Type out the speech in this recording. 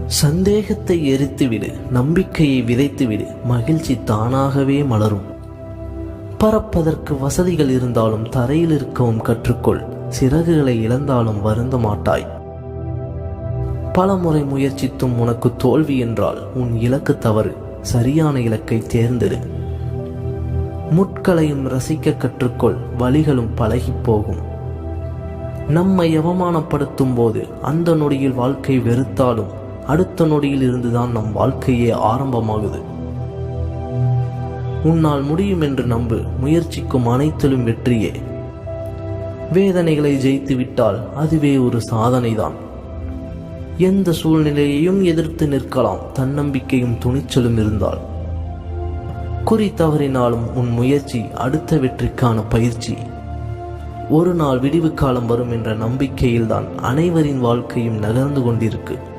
சந்தேகத்தை எரித்துவிடு, நம்பிக்கையை விதைத்துவிடு, மகிழ்ச்சி தானாகவே மலரும். பறப்பதற்கு வசதிகள் இருந்தாலும் தரையில் இருக்கவும் கற்றுக்கொள். சிறகுகளை இழந்தாலும் வருந்த மாட்டாய். பல முறை முயற்சித்தும் உனக்கு தோல்வி என்றால் உன் இலக்கு தவறு. சரியான இலக்கை தேர்ந்தெடு. முட்களையும் ரசிக்க கற்றுக்கொள். வலிகளும் பழகி போகும். நம்மை அவமானப்படுத்தும் போது அந்த நொடியில் வாழ்க்கை வெறுத்தாலும் அடுத்த நொடியில் இருந்துதான் நம் வாழ்க்கையே ஆரம்பமாகுது. உன்னால் முடியும் என்று நம்பு. முயற்சிக்கும் அனைத்திலும் வெற்றியே. வேதனைகளை ஜெயித்து விட்டால் அதுவே ஒரு சாதனைதான். எந்த சூழ்நிலையையும் எதிர்த்து நிற்கலாம் தன்னம்பிக்கையும் துணிச்சலும் இருந்தால். குறி தவறினாலும் உன் முயற்சி அடுத்த வெற்றிக்கான பயிற்சி. ஒரு நாள் விடிவு காலம் வரும் என்ற நம்பிக்கையில்தான் அனைவரின் வாழ்க்கையும் நகர்ந்து கொண்டிருக்கு.